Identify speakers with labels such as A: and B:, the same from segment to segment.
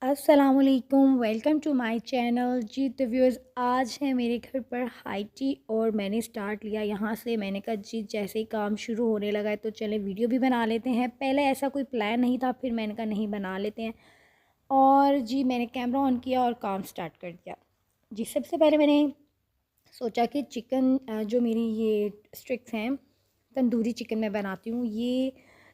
A: अस्सलामुअलैकुम, welcome to my channel. जी तो viewers, आज है मेरे घर पर हाई टी और मैंने स्टार्ट लिया यहाँ से। मैंने कहा जी जैसे ही काम शुरू होने लगा है तो चलें वीडियो भी बना लेते हैं। पहले ऐसा कोई प्लान नहीं था, फिर मैंने कहा नहीं बना लेते हैं। और जी मैंने कैमरा ऑन किया और काम स्टार्ट कर दिया। जी सबसे पहले मैंने सोचा कि चिकन जो मेरी ये स्टिक्स हैं, तंदूरी चिकन मैं बनाती हूँ, ये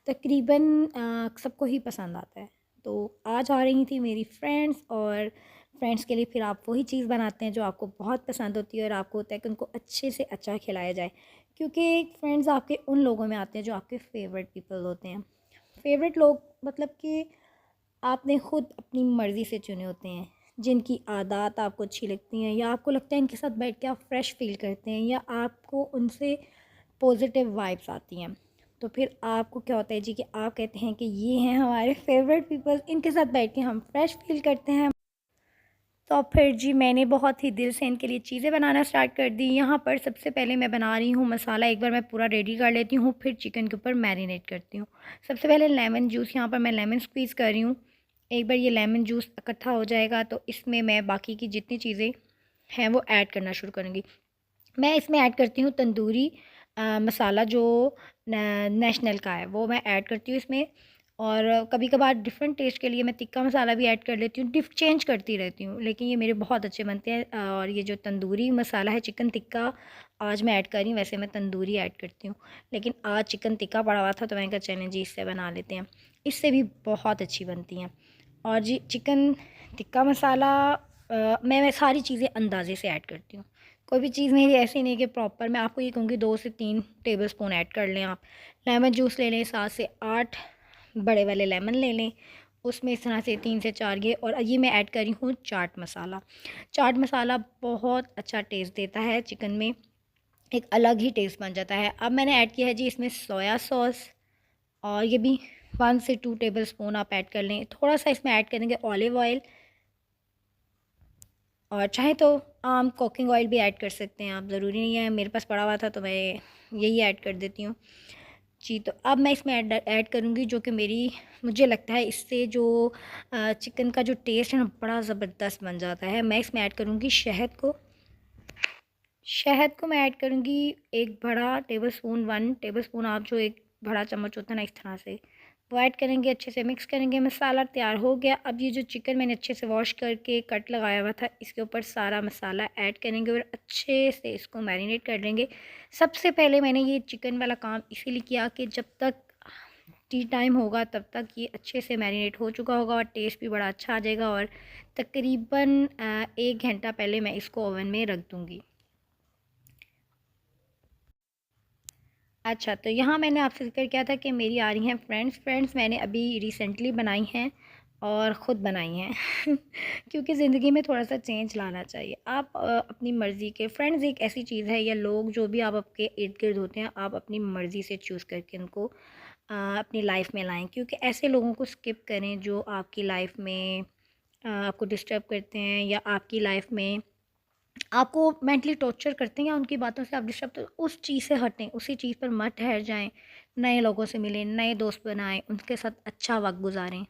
A: तकरीबन सबको ही पसंद आता है। तो आज आ रही थी मेरी फ्रेंड्स, और फ्रेंड्स के लिए फिर आप वही चीज़ बनाते हैं जो आपको बहुत पसंद होती है और आपको होता है कि उनको अच्छे से अच्छा खिलाया जाए, क्योंकि फ्रेंड्स आपके उन लोगों में आते हैं जो आपके फेवरेट पीपल होते हैं। फेवरेट लोग मतलब कि आपने ख़ुद अपनी मर्ज़ी से चुने होते हैं, जिनकी आदत आपको अच्छी लगती हैं, या आपको लगता है इनके साथ बैठ के आप फ्रेश फ़ील करते हैं, या आपको उनसे पॉजिटिव वाइब्स आती हैं। तो फिर आपको क्या होता है जी कि आप कहते हैं कि ये हैं हमारे फेवरेट पीपल, इनके साथ बैठ के हम फ्रेश फ़ील करते हैं। तो अब फिर जी मैंने बहुत ही दिल से इनके लिए चीज़ें बनाना स्टार्ट कर दी। यहाँ पर सबसे पहले मैं बना रही हूँ मसाला, एक बार मैं पूरा रेडी कर लेती हूँ, फिर चिकन के ऊपर मैरिनेट करती हूँ। सबसे पहले लेमन जूस, यहाँ पर मैं लेमन स्क्वीज़ कर रही हूँ। एक बार ये लेमन जूस इकट्ठा हो जाएगा तो इसमें मैं बाकी की जितनी चीज़ें हैं वो ऐड करना शुरू करूँगी। मैं इसमें ऐड करती हूँ तंदूरी मसाला, जो नेशनल का है, वो मैं ऐड करती हूँ इसमें। और कभी-कभार डिफरेंट टेस्ट के लिए मैं तिक्का मसाला भी ऐड कर लेती हूँ, चेंज करती रहती हूँ, लेकिन ये मेरे बहुत अच्छे बनते हैं। और ये जो तंदूरी मसाला है चिकन टिक्का, आज मैं ऐड कर रही हूँ। वैसे मैं तंदूरी ऐड करती हूँ, लेकिन आज चिकन टिक्का पड़ा हुआ था तो मैंने कहा चलें जी इससे बना लेते हैं, इससे भी बहुत अच्छी बनती हैं। और जी चिकन टिक्का मसाला मैं सारी चीज़ें अंदाज़े से ऐड करती हूँ। कोई भी चीज़ मेरी ऐसी नहीं कि प्रॉपर, मैं आपको ये कहूँगी 2 से 3 टेबलस्पून ऐड कर लें आप। लेमन जूस ले लें, 7 से 8 बड़े वाले लेमन ले लें, उसमें इस तरह से 3 से 4 ये, और ये मैं ऐड कर रही हूँ चाट मसाला। चाट मसाला बहुत अच्छा टेस्ट देता है चिकन में, एक अलग ही टेस्ट बन जाता है। अब मैंने ऐड किया है जी इसमें सोया सॉस, और ये भी 1 से 2 टेबलस्पून आप ऐड कर लें। थोड़ा-सा इसमें ऐड करेंगे ऑलिव ऑयल, और चाहे तो आम कुकिंग ऑयल भी ऐड कर सकते हैं आप, ज़रूरी नहीं है। मेरे पास पड़ा हुआ था तो मैं यही ऐड कर देती हूँ। जी तो अब मैं इसमें ऐड करूँगी, जो कि मुझे लगता है इससे जो चिकन का जो टेस्ट है ना बड़ा ज़बरदस्त बन जाता है। मैं इसमें ऐड करूँगी शहद को। शहद को मैं ऐड करूँगी 1 बड़ा टेबलस्पून, 1 टेबलस्पून, आप जो एक बड़ा चम्मच होता है ना इस तरह से, वो ऐड करेंगे, अच्छे से मिक्स करेंगे। मसाला तैयार हो गया। अब ये जो चिकन मैंने अच्छे से वॉश करके कट लगाया हुआ था, इसके ऊपर सारा मसाला ऐड करेंगे और अच्छे से इसको मैरिनेट कर लेंगे। सबसे पहले मैंने ये चिकन वाला काम इसीलिए किया कि जब तक टी टाइम होगा तब तक ये अच्छे से मैरिनेट हो चुका होगा और टेस्ट भी बड़ा अच्छा आ जाएगा। और तकरीबन 1 घंटा पहले मैं इसको ओवन में रख दूँगी। अच्छा, तो यहाँ मैंने आपसे ज़िक्र किया था कि मेरी आ रही हैं फ्रेंड्स मैंने अभी रिसेंटली बनाई हैं और ख़ुद बनाई हैं क्योंकि ज़िंदगी में थोड़ा-सा चेंज लाना चाहिए। आप अपनी मर्ज़ी के फ्रेंड्स एक ऐसी चीज़ है, या लोग जो भी आप आपके इर्द-गिर्द होते हैं, आप अपनी मर्ज़ी से चूज़ करके उनको अपनी लाइफ़ में लाएँ, क्योंकि ऐसे लोगों को स्किप करें जो आपकी लाइफ़ में आपको डिस्टर्ब करते हैं, या आपकी लाइफ़ में आपको मेंटली टॉर्चर करते हैं, या उनकी बातों से आप डिस्टर्ब, तो उस चीज़ से हटें, उसी चीज़ पर मत ठहर जाएँ। नए लोगों से मिलें, नए दोस्त बनाएँ, उनके साथ अच्छा वक़्त गुज़ारें।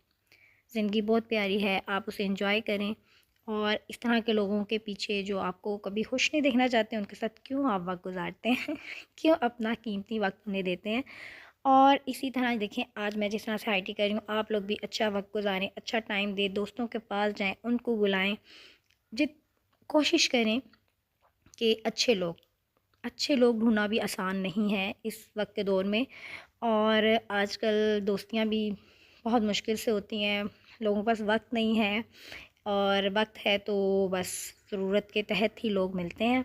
A: ज़िंदगी बहुत प्यारी है, आप उसे एंजॉय करें। और इस तरह के लोगों के पीछे जो आपको कभी खुश नहीं देखना चाहते, उनके साथ क्यों आप वक़्त गुज़ारते हैं क्यों अपना कीमती वक़्त उन्हें देते हैं। और इसी तरह देखें, आज मैं जिस तरह से आईटी कर रही हूँ, आप लोग भी अच्छा वक़्त गुज़ारें, अच्छा टाइम दें, दोस्तों के पास जाएँ, उनको बुलाएँ। जित कोशिश करें कि अच्छे लोग ढूँढना भी आसान नहीं है इस वक्त के दौर में। और आजकल दोस्तियाँ भी बहुत मुश्किल से होती हैं, लोगों के पास वक्त नहीं है, और वक्त है तो बस ज़रूरत के तहत ही लोग मिलते हैं।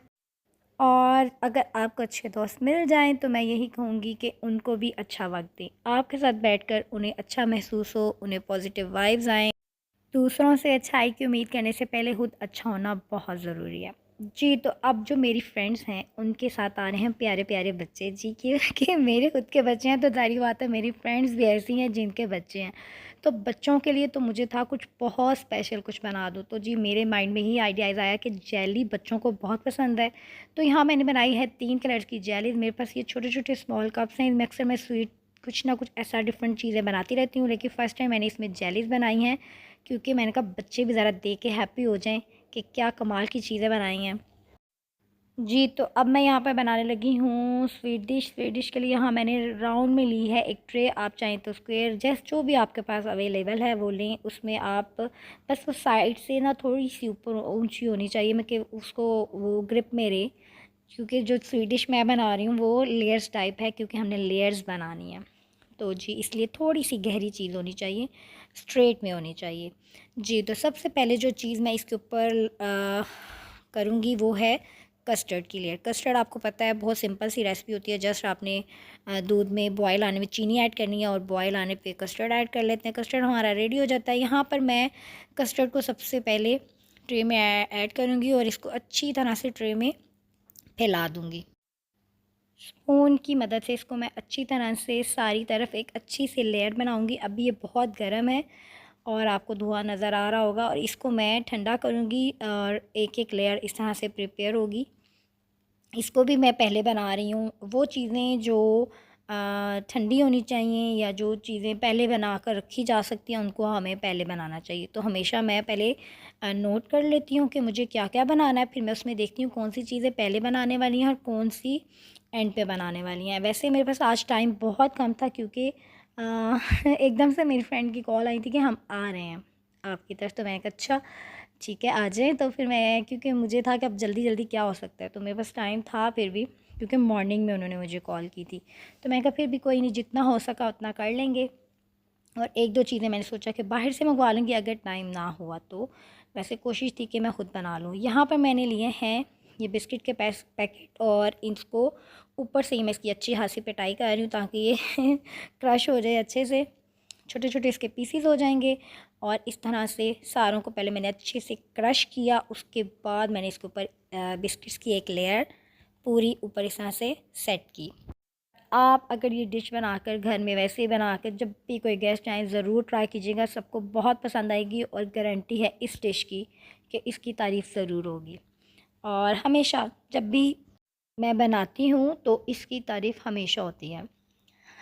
A: और अगर आपको अच्छे दोस्त मिल जाएं तो मैं यही कहूँगी कि उनको भी अच्छा वक्त दें, आपके साथ बैठकर उन्हें अच्छा महसूस हो, उन्हें पॉजिटिव वाइब्स आएँ। दूसरों से अच्छाई की उम्मीद करने से पहले खुद अच्छा होना बहुत ज़रूरी है। जी, तो अब जो मेरी फ्रेंड्स हैं, उनके साथ आ रहे हैं प्यारे-प्यारे बच्चे। जी, कि मेरे खुद के बच्चे हैं तो ज़ाहिर बात है मेरी फ्रेंड्स भी ऐसी हैं जिनके बच्चे हैं। तो बच्चों के लिए तो मुझे था कुछ बहुत स्पेशल कुछ बना दूँ। तो जी मेरे माइंड में ही आइडियाज़ आया कि जेली बच्चों को बहुत पसंद है। तो यहाँ मैंने बनाई है 3 कलर्स की जेलीज़। मेरे पास ये छोटे-छोटे स्मॉल कप्स हैं, इनमें अक्सर मैं स्वीट कुछ ना कुछ ऐसा डिफरेंट चीज़ें बनाती रहती हूँ, लेकिन फ़र्स्ट टाइम मैंने इसमें जेलीज़ बनाई हैं। क्योंकि मैंने कहा बच्चे भी ज़रा देख के हैप्पी हो जाएं कि क्या कमाल की चीज़ें बनाई हैं। जी, तो अब मैं यहाँ पर बनाने लगी हूँ स्वीट डिश। स्वीट डिश के लिए यहाँ मैंने राउंड में ली है एक ट्रे, आप चाहें तो स्क्वायर जैसे जो भी आपके पास अवेलेबल है वो लें। उसमें आप बस वो साइड से ना थोड़ी-सी ऊपर ऊँची होनी चाहिए मैं कि उसको वो ग्रिप में रहे, क्योंकि जो स्वीट डिश मैं बना रही हूँ वो लेयर्स टाइप है, क्योंकि हमने लेयर्स बनानी है। तो जी, इसलिए थोड़ी-सी गहरी चीज़ होनी चाहिए, स्ट्रेट में होनी चाहिए। जी, तो सबसे पहले जो चीज़ मैं इसके ऊपर करूँगी वो है कस्टर्ड की लेयर। कस्टर्ड आपको पता है बहुत सिंपल सी रेसिपी होती है, जस्ट आपने दूध में बॉयल आने में चीनी ऐड करनी है और बॉयल आने पे कस्टर्ड ऐड कर लेते हैं। कस्टर्ड हमारा रेडी हो जाता है। यहाँ पर मैं कस्टर्ड को सबसे पहले ट्रे में ऐड करूँगी और इसको अच्छी तरह से ट्रे में फैला दूँगी। स्पून की मदद से इसको मैं अच्छी तरह से सारी तरफ एक अच्छी सी लेयर बनाऊँगी। अभी ये बहुत गर्म है और आपको धुआँ नज़र आ रहा होगा, और इसको मैं ठंडा करूँगी और एक-एक लेयर इस तरह से प्रिपेयर होगी। इसको भी मैं पहले बना रही हूँ। वो चीज़ें जो ठंडी होनी चाहिए या जो चीज़ें पहले बना कर रखी जा सकती हैं उनको हमें पहले बनाना चाहिए। तो हमेशा मैं पहले नोट कर लेती हूँ कि मुझे क्या-क्या बनाना है, फिर मैं उसमें देखती हूँ कौन सी चीज़ें पहले बनाने वाली हैं और कौन सी एंड पे बनाने वाली हैं। वैसे मेरे पास आज टाइम बहुत कम था, क्योंकि एकदम से मेरी फ्रेंड की कॉल आई थी कि हम आ रहे हैं आपकी तरफ। तो मैंने कहा अच्छा ठीक है आ जाएँ। तो फिर मैं, क्योंकि मुझे था कि अब जल्दी-जल्दी क्या हो सकता है, तो मेरे पास टाइम था फिर भी, क्योंकि मॉर्निंग में उन्होंने मुझे कॉल की थी। तो मैंने कहा फिर भी कोई नहीं, जितना हो सका उतना कर लेंगे। और 1-2 चीज़ें मैंने सोचा कि बाहर से मँगवा लूँगी अगर टाइम ना हुआ तो। वैसे कोशिश थी कि मैं ख़ुद बना लूँ। यहाँ पर मैंने लिए हैं ये बिस्किट के पैकेट, और इसको ऊपर से ही मैं इसकी अच्छी खासी पिटाई कर रही हूँ ताकि ये क्रश हो जाए अच्छे से। छोटे-छोटे इसके पीसेस हो जाएंगे, और इस तरह से सारों को पहले मैंने अच्छे से क्रश किया। उसके बाद मैंने इसके ऊपर बिस्किट्स की एक लेयर पूरी ऊपर इस तरह से सेट की। आप अगर ये डिश बनाकर घर में वैसे ही बनाकर जब भी कोई गेस्ट आए ज़रूर ट्राई कीजिएगा, सबको बहुत पसंद आएगी और गारंटी है इस डिश की कि इसकी तारीफ़ ज़रूर होगी। और हमेशा जब भी मैं बनाती हूँ तो इसकी तारीफ़ हमेशा होती है।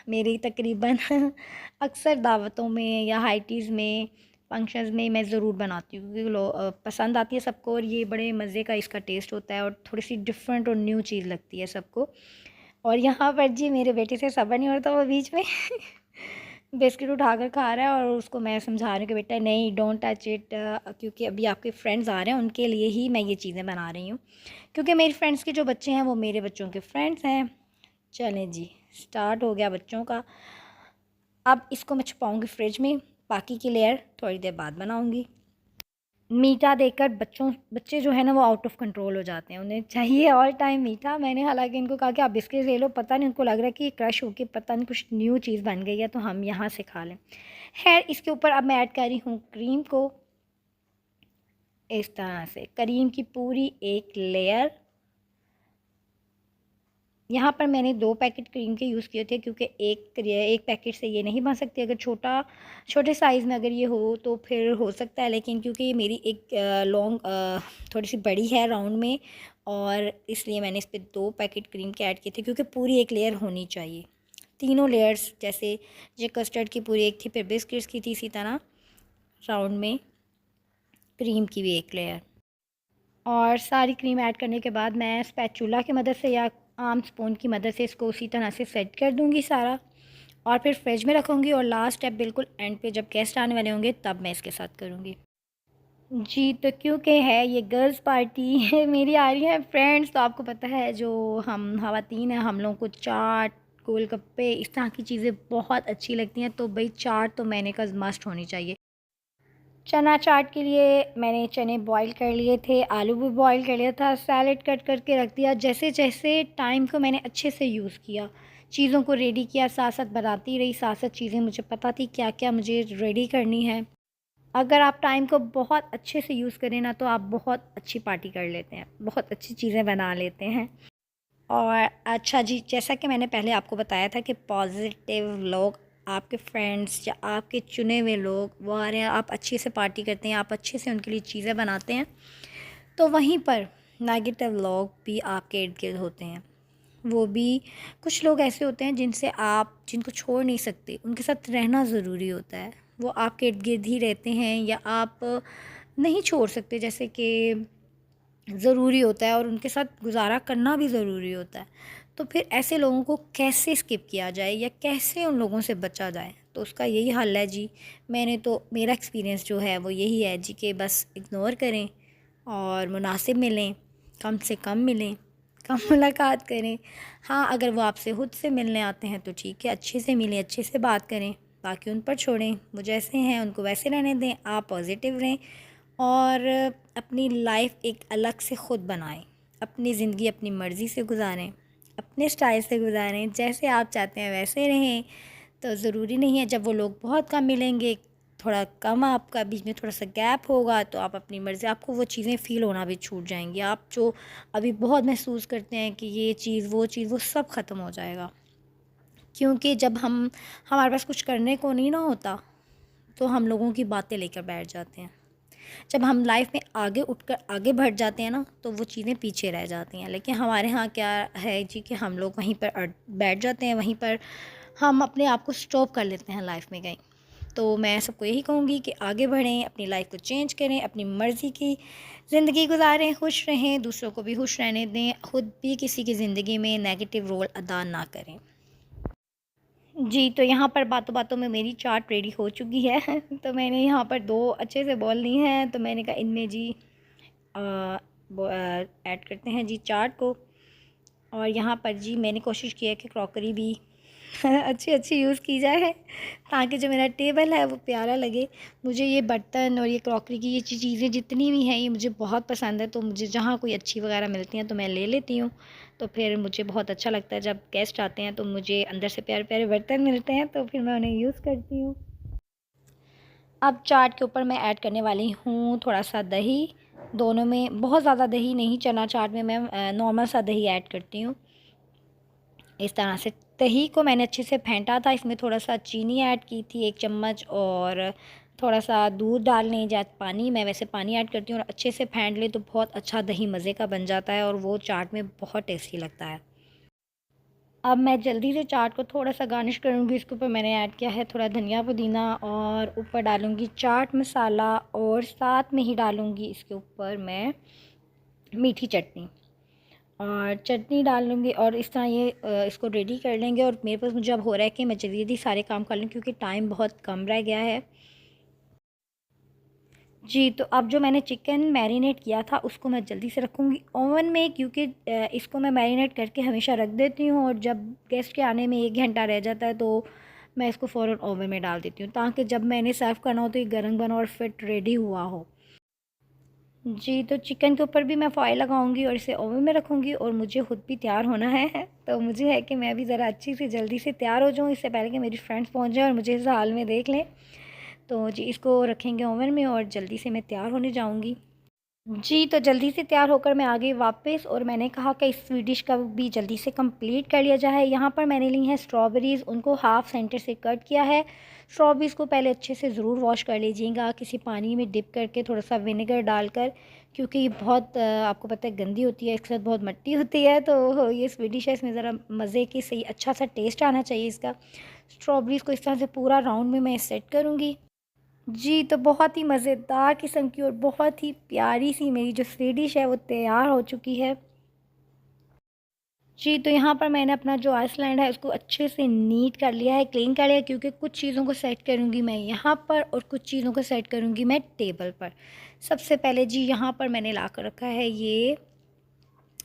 A: मेरी तकरीबन अक्सर दावतों में या हाइटीज़ में, फंक्शंस में मैं ज़रूर बनाती हूँ, क्योंकि पसंद आती है सबको, और ये बड़े मज़े का इसका टेस्ट होता है और थोड़ी-सी डिफरेंट और न्यू चीज़ लगती है सबको। और यहाँ पर जी मेरे बेटे से सब्र नहीं होता, वो बीच में बिस्किट उठाकर खा रहा है और उसको मैं समझा रही हूँ कि बेटा नहीं, डोंट टच इट, क्योंकि अभी आपके फ्रेंड्स आ रहे हैं, उनके लिए ही मैं ये चीज़ें बना रही हूँ, क्योंकि मेरी फ्रेंड्स के जो बच्चे हैं वो मेरे बच्चों के फ्रेंड्स हैं। चलें जी, स्टार्ट हो गया बच्चों का। अब इसको मैं छुपाऊँगी फ्रिज में, बाकी की लेयर थोड़ी देर बाद बनाऊँगी। मीठा देखकर बच्चे जो है ना वो आउट ऑफ कंट्रोल हो जाते हैं, उन्हें चाहिए ऑल टाइम मीठा। मैंने हालांकि इनको कहा कि आप बिस्किट ले लो, पता नहीं उनको लग रहा है कि ये क्रश होके पता नहीं कुछ न्यू चीज़ बन गई है, तो हम यहाँ से खा लें। खैर, इसके ऊपर अब मैं ऐड कर रही हूँ क्रीम को। इस तरह से क्रीम की पूरी एक लेयर। यहाँ पर मैंने 2 पैकेट क्रीम के यूज़ किए थे, क्योंकि एक पैकेट से ये नहीं बन सकती। अगर छोटे साइज़ में अगर ये हो तो फिर हो सकता है, लेकिन क्योंकि ये मेरी एक लॉन्ग थोड़ी-सी बड़ी है राउंड में, और इसलिए मैंने इस पे 2 पैकेट क्रीम के ऐड किए थे, क्योंकि पूरी एक लेयर होनी चाहिए। तीनों लेयर्स, जैसे ये कस्टर्ड की पूरी एक थी, फिर बिस्किट्स की थी, इसी तरह राउंड में क्रीम की भी एक लेयर। और सारी क्रीम ऐड करने के बाद मैं स्पैचुला की मदद से या आम स्पून की मदद से इसको उसी तरह से सेट कर दूँगी सारा, और फिर फ्रिज में रखूँगी, और लास्ट स्टेप बिल्कुल एंड पे जब गेस्ट आने वाले होंगे तब मैं इसके साथ करूँगी। जी, तो क्योंकि है ये गर्ल्स पार्टी है मेरी, आ रही हैं फ्रेंड्स, तो आपको पता है जो हम ख़वातीन हैं हम लोगों को चाट, गोलगप्पे इस तरह की चीज़ें बहुत अच्छी लगती हैं। तो भई चाट तो मैंने कहा मस्ट होनी चाहिए। चना चाट के लिए मैंने चने बॉईल कर लिए थे, आलू भी बॉईल कर लिया था, सैलेड कट करके रख दिया। जैसे-जैसे टाइम को मैंने अच्छे से यूज़ किया, चीज़ों को रेडी किया, साथ-साथ बनाती रही, साथ-साथ चीज़ें मुझे पता थी क्या-क्या मुझे रेडी करनी है। अगर आप टाइम को बहुत अच्छे से यूज़ करें ना, तो आप बहुत अच्छी पार्टी कर लेते हैं, बहुत अच्छी चीज़ें बना लेते हैं। और अच्छा जी, जैसा कि मैंने पहले आपको बताया था कि पॉज़िटिव लोग, आपके फ्रेंड्स या आपके चुने हुए लोग वो आ रहे हैं, आप अच्छे से पार्टी करते हैं, आप अच्छे से उनके लिए चीज़ें बनाते हैं, तो वहीं पर नेगेटिव लोग भी आपके इर्द-गिर्द होते हैं। वो भी कुछ लोग ऐसे होते हैं जिनको छोड़ नहीं सकते, उनके साथ रहना ज़रूरी होता है। वो आपके इर्द गिर्द ही रहते हैं या आप नहीं छोड़ सकते, जैसे कि ज़रूरी होता है और उनके साथ गुजारा करना भी ज़रूरी होता है। तो फिर ऐसे लोगों को कैसे स्किप किया जाए या कैसे उन लोगों से बचा जाए? तो उसका यही हल है जी। मेरा एक्सपीरियंस जो है वो यही है जी कि बस इग्नोर करें और मुनासिब मिलें, कम से कम मिलें, कम मुलाकात करें। हाँ, अगर वो आपसे खुद से मिलने आते हैं तो ठीक है, अच्छे से मिलें, अच्छे से बात करें, बाकी उन पर छोड़ें। वो जैसे हैं उनको वैसे रहने दें, आप पॉज़िटिव रहें और अपनी लाइफ एक अलग से ख़ुद बनाएं। अपनी ज़िंदगी अपनी मर्ज़ी से गुजारें, अपने स्टाइल से गुजारें, जैसे आप चाहते हैं वैसे रहें। तो ज़रूरी नहीं है जब वो लोग बहुत कम मिलेंगे, थोड़ा कम आपका बीच में थोड़ा सा गैप होगा तो आप अपनी मर्ज़ी, आपको वो चीज़ें फ़ील होना भी छूट जाएंगी। आप जो अभी बहुत महसूस करते हैं कि ये चीज़ वो सब ख़त्म हो जाएगा। क्योंकि जब हमारे पास कुछ करने को नहीं ना होता तो हम लोगों की बातें लेकर बैठ जाते हैं। जब हम लाइफ में आगे उठकर आगे बढ़ जाते हैं ना तो वो चीज़ें पीछे रह जाती हैं। लेकिन हमारे यहाँ क्या है जी कि हम लोग वहीं पर बैठ जाते हैं, वहीं पर हम अपने आप को स्टॉप कर लेते हैं लाइफ में कहीं। तो मैं सबको यही कहूँगी कि आगे बढ़ें, अपनी लाइफ को चेंज करें, अपनी मर्ज़ी की ज़िंदगी गुजारें, खुश रहें, दूसरों को भी खुश रहने दें, ख़ुद भी किसी की ज़िंदगी में नेगेटिव रोल अदा ना करें। जी, तो यहाँ पर बातों-बातों में मेरी चाट रेडी हो चुकी है। तो मैंने यहाँ पर 2 अच्छे से बॉल ली हैं, तो मैंने कहा इनमें जी ऐड करते हैं जी चाट को। और यहाँ पर जी मैंने कोशिश की है कि क्रॉकरी भी अच्छी-अच्छी यूज़ की जाए ताकि जो मेरा टेबल है वो प्यारा लगे। मुझे ये बर्तन और ये क्रॉकरी की ये चीज़ें जितनी भी हैं ये मुझे बहुत पसंद है, तो मुझे जहाँ कोई अच्छी वगैरह मिलती हैं तो मैं ले लेती हूँ। तो फिर मुझे बहुत अच्छा लगता है जब गेस्ट आते हैं तो मुझे अंदर से प्यारे-प्यारे बर्तन मिलते हैं, तो फिर मैं उन्हें यूज़ करती हूँ। अब चाट के ऊपर मैं ऐड करने वाली हूँ थोड़ा-सा दही। दोनों में बहुत ज़्यादा दही नहीं, चना चाट में मैं नॉर्मल सा दही ऐड करती हूँ। इस तरह से दही को मैंने अच्छे से फेंटा था, इसमें थोड़ा-सा चीनी ऐड की थी 1 चम्मच और थोड़ा-सा दूध डाल लें या पानी, मैं वैसे पानी ऐड करती हूँ और अच्छे से फेंट लें तो बहुत अच्छा दही मज़े का बन जाता है और वो चाट में बहुत टेस्टी लगता है। अब मैं जल्दी से चाट को थोड़ा-सा गार्निश करूँगी, इसके ऊपर मैंने ऐड किया है थोड़ा धनिया पुदीना और ऊपर डालूँगी चाट मसाला और साथ में ही डालूँगी इसके ऊपर मैं मीठी चटनी। और चटनी डाल लूँगी और इस तरह इसको रेडी कर लेंगे। और मेरे पास मुझे अब हो रहा है कि मैं जल्दी-जल्दी सारे काम कर लूँ क्योंकि टाइम बहुत कम रह गया है। जी, तो अब जो मैंने चिकन मैरिनेट किया था उसको मैं जल्दी से रखूँगी ओवन में, क्योंकि इसको मैं मैरिनेट करके हमेशा रख देती हूँ और जब गेस्ट के आने में 1 घंटा रह जाता है तो मैं इसको फ़ौरन ओवन में डाल देती हूँ ताकि जब मैंने सर्व करना हो तो ये गरम बना और फिट रेडी हुआ हो। जी, तो चिकन के ऊपर भी मैं फ़ॉइल लगाऊँगी और इसे ओवन में रखूँगी और मुझे खुद भी तैयार होना है। तो मुझे है कि मैं भी ज़रा अच्छी सी जल्दी से तैयार हो जाऊँ इससे पहले कि मेरी फ्रेंड्स पहुँच जाएँ और मुझे इस हाल में देख लें। तो जी, इसको रखेंगे ओवन में और जल्दी से मैं तैयार होने जाऊँगी। जी, तो जल्दी से तैयार होकर मैं आ गई वापस और मैंने कहा कि इस स्वीट डिश का भी जल्दी से कंप्लीट कर लिया जाए। यहाँ पर मैंने ली हैं स्ट्रॉबेरीज़, उनको हाफ़ सेंटर से कट किया है। स्ट्रॉबेरीज़ को पहले अच्छे से ज़रूर वॉश कर लीजिएगा किसी पानी में डिप करके थोड़ा-सा विनेगर डालकर, क्योंकि ये बहुत आपको पता है गंदी होती है, इसके साथ बहुत मिट्टी होती है। तो ये स्वीट डिश है, इसमें ज़रा मज़े की सही अच्छा-सा टेस्ट आना चाहिए इसका। स्ट्रॉबेरीज़ को इस तरह से पूरा राउंड में मैं सेट करूँगी। जी, तो बहुत ही मज़ेदार किस्म की और बहुत ही प्यारी-सी मेरी जो स्वीट डिश है वो तैयार हो चुकी है। जी, तो यहाँ पर मैंने अपना जो आइसलैंड है उसको अच्छे से नीट कर लिया है, क्लीन कर लिया है, क्योंकि कुछ चीज़ों को सेट करूँगी मैं यहाँ पर और कुछ चीज़ों को सेट करूँगी मैं टेबल पर। सबसे पहले जी यहाँ पर मैंने ला कर रखा है ये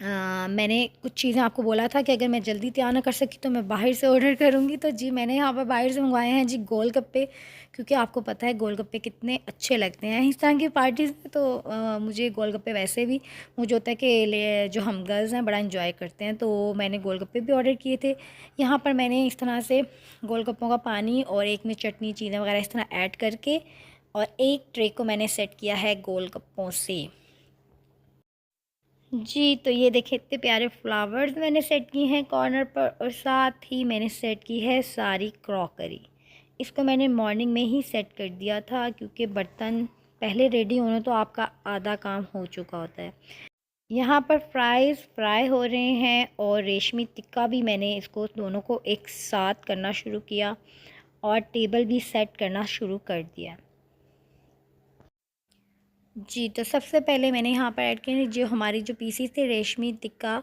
A: मैंने कुछ चीज़ें आपको बोला था कि अगर मैं जल्दी तैयार ना कर सकी तो मैं बाहर से ऑर्डर करूँगी। तो जी मैंने यहाँ पर बाहर से मंगवाए हैं जी गोलगप्पे, क्योंकि आपको पता है गोलगप्पे कितने अच्छे लगते हैं इस तरह की पार्टीज़ में। तो मुझे गोलगप्पे वैसे भी मुझे होता है कि ले जो हम गर्ल्स हैं बड़ा एंजॉय करते हैं, तो मैंने गोलगप्पे भी ऑर्डर किए थे। यहाँ पर मैंने इस तरह से गोलगप्पों का पानी और एक में चटनी चीज़ें वगैरह इस तरह ऐड करके और एक ट्रे को मैंने सेट किया है गोलगप्पों से। जी, तो ये देखिए इतने प्यारे फ्लावर्स मैंने सेट किए हैं कॉर्नर पर और साथ ही मैंने सेट की है सारी क्रॉकरी। इसको मैंने मॉर्निंग में ही सेट कर दिया था क्योंकि बर्तन पहले रेडी होने तो आपका आधा काम हो चुका होता है। यहाँ पर फ्राइज़ फ्राई हो रहे हैं और रेशमी टिक्का भी मैंने इसको दोनों को एक साथ करना शुरू किया और टेबल भी सेट करना शुरू कर दिया। जी, तो सबसे पहले मैंने यहाँ पर ऐड किए जो हमारी जो पीसीस थे रेशमी टिक्का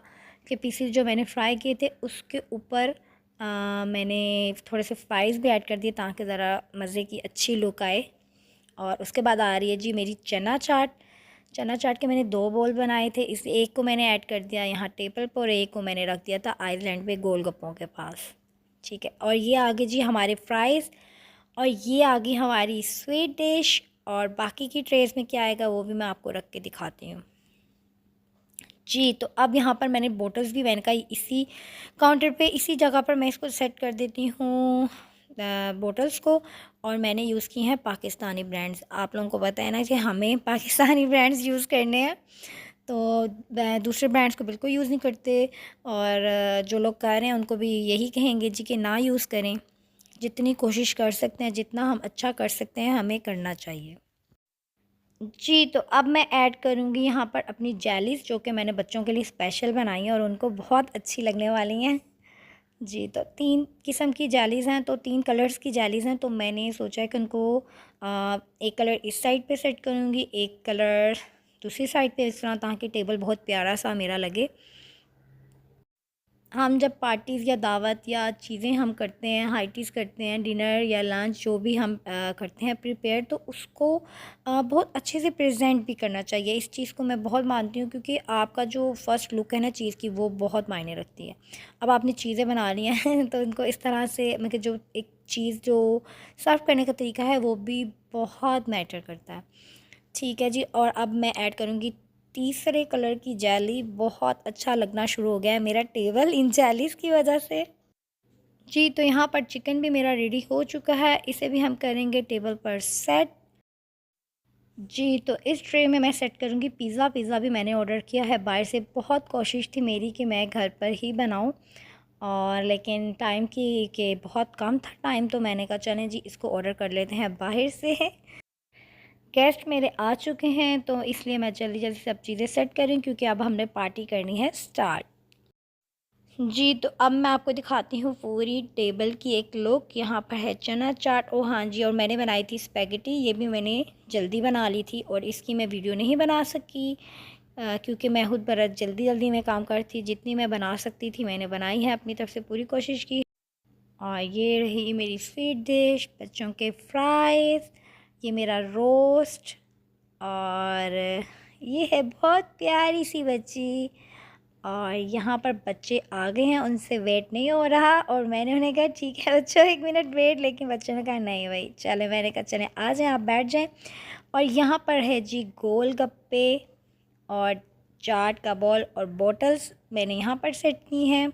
A: के पीसीस जो मैंने फ्राई किए थे, उसके ऊपर मैंने थोड़े से फ्राइज़ भी ऐड कर दिए ताकि ज़रा मज़े की अच्छी लुक आए। और उसके बाद आ रही है जी मेरी चना चाट। चना चाट के मैंने 2 बोल बनाए थे, इस एक को मैंने ऐड कर दिया यहाँ टेबल पर और एक को मैंने रख दिया था आइसलैंड पे गोलगप्पों के पास, ठीक है। और ये आ गए जी हमारे फ्राइज़ और ये आ गई हमारी स्वीट डिश। और बाकी की ट्रेज़ में क्या आएगा वो भी मैं आपको रख के दिखाती हूँ। जी, तो अब यहाँ पर मैंने बॉटल्स भी मैंने कहा इसी काउंटर पे इसी जगह पर मैं इसको सेट कर देती हूँ बॉटल्स को। और मैंने यूज़ की हैं पाकिस्तानी ब्रांड्स। आप लोगों को पता है ना कि हमें पाकिस्तानी ब्रांड्स यूज़ करने हैं, तो दूसरे ब्रांड्स को बिल्कुल यूज़ नहीं करते। और जो लोग कर रहे हैं उनको भी यही कहेंगे जी कि ना यूज़ करें। जितनी कोशिश कर सकते हैं, जितना हम अच्छा कर सकते हैं, हमें करना चाहिए। जी, तो अब मैं ऐड करूँगी यहाँ पर अपनी जेलीज़ जो कि मैंने बच्चों के लिए स्पेशल बनाई हैं और उनको बहुत अच्छी लगने वाली हैं। जी, तो 3 किस्म की जेलीज़ हैं, तो 3 कलर्स की जेलीज़ हैं, तो मैंने सोचा है कि उनको एक कलर इस साइड पे सेट करूँगी, एक कलर दूसरी साइड पे, इस तरह ताकि टेबल बहुत प्यारा-सा मेरा लगे। हम जब पार्टीज़ या दावत या चीज़ें हम करते हैं, हाई टीज़ करते हैं, डिनर या लंच जो भी हम करते हैं प्रिपेयर, तो उसको बहुत अच्छे से प्रेजेंट भी करना चाहिए। इस चीज़ को मैं बहुत मानती हूँ क्योंकि आपका जो फ़र्स्ट लुक है ना चीज़ की, वो बहुत मायने रखती है। अब आपने चीज़ें बना ली हैं तो उनको इस तरह से मतलब जो एक चीज़ जो सर्व करने का तरीका है वो भी बहुत मैटर करता है। ठीक है जी, और अब मैं ऐड करूँगी तीसरे कलर की जेली। बहुत अच्छा लगना शुरू हो गया है मेरा टेबल इन जेलीज़ की वजह से। जी, तो यहाँ पर चिकन भी मेरा रेडी हो चुका है, इसे भी हम करेंगे टेबल पर सेट। जी, तो इस ट्रे में मैं सेट करूँगी पिज़्ज़ा। पिज़्ज़ा भी मैंने ऑर्डर किया है बाहर से। बहुत कोशिश थी मेरी कि मैं घर पर ही बनाऊँ, और लेकिन टाइम की के बहुत कम था टाइम, तो मैंने कहा चलें जी इसको ऑर्डर कर लेते हैं बाहर से। गेस्ट मेरे आ चुके हैं तो इसलिए मैं जल्दी-जल्दी सब चीज़ें सेट कर रही हूँ क्योंकि अब हमने पार्टी करनी है स्टार्ट। जी, तो अब मैं आपको दिखाती हूँ पूरी टेबल की एक लुक। यहाँ पर है चना चाट, ओह हाँ जी, और मैंने बनाई थी स्पैगेटी। ये भी मैंने जल्दी बना ली थी और इसकी मैं वीडियो नहीं बना सकी क्योंकि मैं खुद बहुत जल्दी-जल्दी में काम कर थी। जितनी मैं बना सकती थी मैंने बनाई है, अपनी तरफ से पूरी कोशिश की। और ये रही मेरी स्वीट डिश, बच्चों के फ्राइज़, ये मेरा रोस्ट, और ये है बहुत प्यारी सी बच्ची। और यहाँ पर बच्चे आ गए हैं, उनसे वेट नहीं हो रहा और मैंने उन्हें कहा ठीक है बच्चों 1 मिनट वेट, लेकिन बच्चों ने कहा नहीं भाई चले। मैंने कहा चलें आ जाएँ, आप बैठ जाएँ। और यहाँ पर है जी गोलगप्पे और चाट का बॉल और बॉटल्स मैंने यहाँ पर सेट की हैं।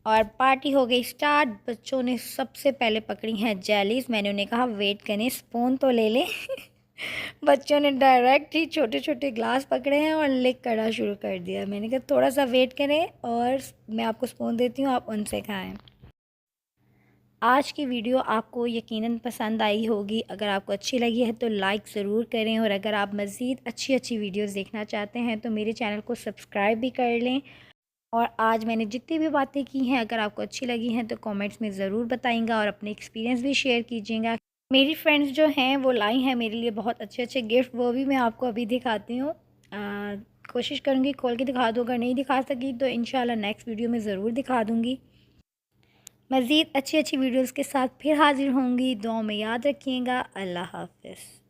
A: और पार्टी हो गई स्टार्ट। बच्चों ने सबसे पहले पकड़ी हैं जेलीज़। मैंने उन्हें कहा वेट करें, स्पून तो ले लें। बच्चों ने डायरेक्ट ही छोटे-छोटे ग्लास पकड़े हैं और लिक करना शुरू कर दिया। मैंने कहा थोड़ा-सा वेट करें और मैं आपको स्पून देती हूँ, आप उनसे खाएँ। आज की वीडियो आपको यकीनन पसंद आई होगी। अगर आपको अच्छी लगी है तो लाइक ज़रूर करें, और अगर आप मज़ीद अच्छी-अच्छी वीडियोज़ देखना चाहते हैं तो मेरे चैनल को सब्सक्राइब भी कर लें। और आज मैंने जितनी भी बातें की हैं अगर आपको अच्छी लगी हैं तो कमेंट्स में ज़रूर बताइएगा और अपने एक्सपीरियंस भी शेयर कीजिएगा। मेरी फ्रेंड्स जो हैं वो लाई हैं मेरे लिए बहुत अच्छे-अच्छे गिफ्ट, वो भी मैं आपको अभी दिखाती हूँ। कोशिश करूँगी खोल के दिखा दूँ, अगर नहीं दिखा सकी तो इंशाल्लाह नेक्स्ट वीडियो में ज़रूर दिखा दूँगी। मज़ीद अच्छी-अच्छी वीडियोज़ के साथ फिर हाज़िर होंगी। दुआओं में याद रखिएगा। अल्लाह हाफ़िज़।